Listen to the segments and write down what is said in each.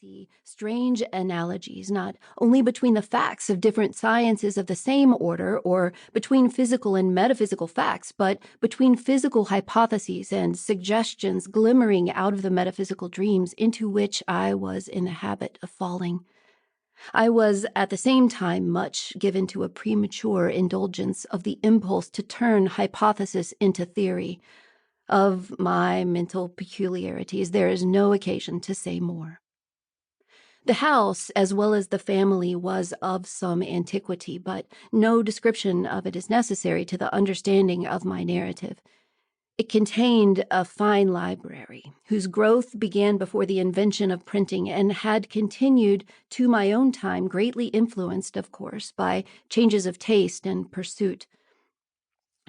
see strange analogies, not only between the facts of different sciences of the same order, or between physical and metaphysical facts, but between physical hypotheses and suggestions glimmering out of the metaphysical dreams into which I was in the habit of falling. I was at the same time much given to a premature indulgence of the impulse to turn hypothesis into theory. Of my mental peculiarities, there is no occasion to say more. The house, as well as the family, was of some antiquity, but no description of it is necessary to the understanding of my narrative. It contained a fine library, whose growth began before the invention of printing and had continued to my own time, greatly influenced, of course, by changes of taste and pursuit.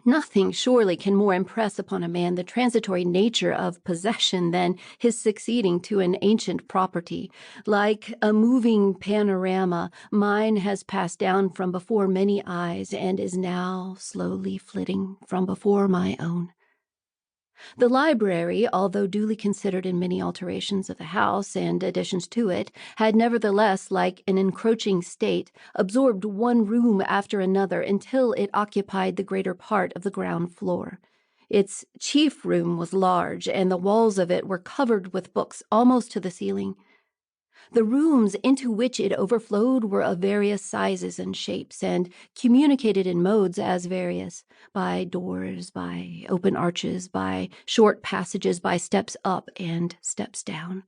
Nothing surely can more impress upon a man the transitory nature of possession than his succeeding to an ancient property. Like a moving panorama, mine has passed down from before many eyes and is now slowly flitting from before my own. The library, although duly considered in many alterations of the house and additions to it, had nevertheless, like an encroaching state, absorbed one room after another until it occupied the greater part of the ground floor. Its chief room was large, and the walls of it were covered with books almost to the ceiling. The rooms into which it overflowed were of various sizes and shapes, and communicated in modes as various, by doors, by open arches, by short passages, by steps up and steps down.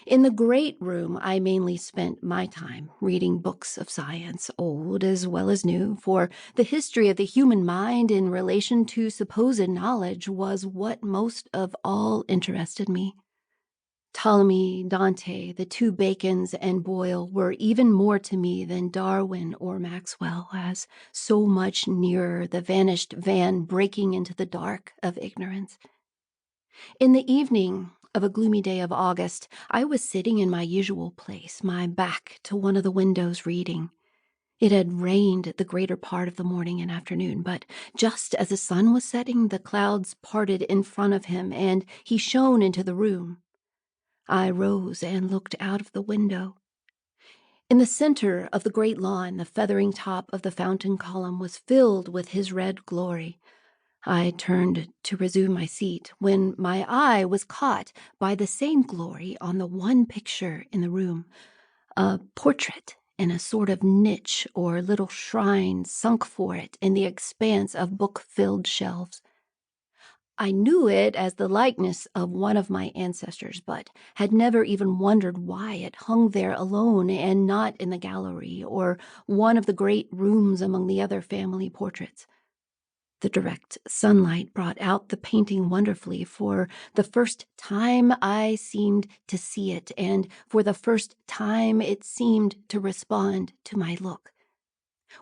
In the great room I mainly spent my time reading books of science, old as well as new, for the history of the human mind in relation to supposed knowledge was what most of all interested me. Ptolemy, Dante, the two Bacons, and Boyle were even more to me than Darwin or Maxwell, as so much nearer the vanished Vane breaking into the dark of ignorance. In the evening of a gloomy day of August, I was sitting in my usual place, my back to one of the windows, reading. It had rained the greater part of the morning and afternoon, but just as the sun was setting, the clouds parted in front of him, and he shone into the room. I rose and looked out of the window. In the center of the great lawn, the feathering top of the fountain column was filled with his red glory. I turned to resume my seat when my eye was caught by the same glory on the one picture in the room, a portrait in a sort of niche or little shrine sunk for it in the expanse of book-filled shelves. I knew it as the likeness of one of my ancestors, but had never even wondered why it hung there alone and not in the gallery or one of the great rooms among the other family portraits. The direct sunlight brought out the painting wonderfully. For the first time I seemed to see it, and for the first time it seemed to respond to my look.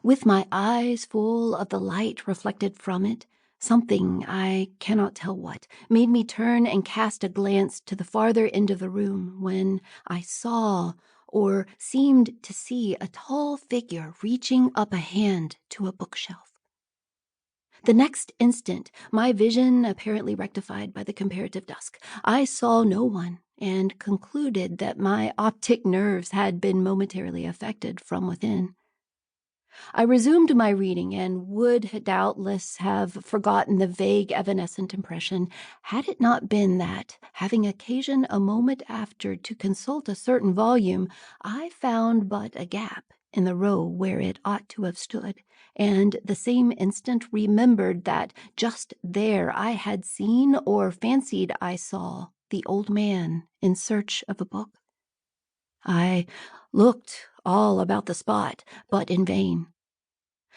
With my eyes full of the light reflected from it, something, I cannot tell what, made me turn and cast a glance to the farther end of the room, when I saw, or seemed to see, a tall figure reaching up a hand to a bookshelf. The next instant, my vision apparently rectified by the comparative dusk, I saw no one, and concluded that my optic nerves had been momentarily affected from within. I resumed my reading, and would doubtless have forgotten the vague evanescent impression, had it not been that, having occasion a moment after to consult a certain volume, I found but a gap in the row where it ought to have stood, and the same instant remembered that just there I had seen, or fancied I saw, the old man in search of a book. I looked all about the spot, but in vain.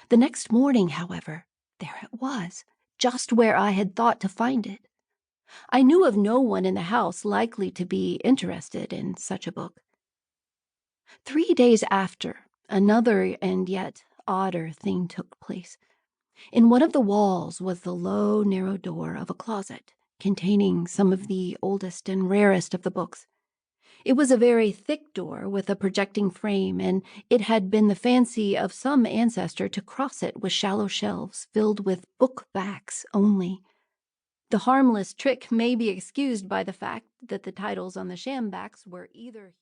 The next morning, however, there it was, just where I had thought to find it. I knew of no one in the house likely to be interested in such a book. 3 days after, another and yet odder thing took place. In one of the walls was the low, narrow door of a closet, containing some of the oldest and rarest of the books. It was a very thick door with a projecting frame, and it had been the fancy of some ancestor to cross it with shallow shelves filled with book backs only. The harmless trick may be excused by the fact that the titles on the sham backs were either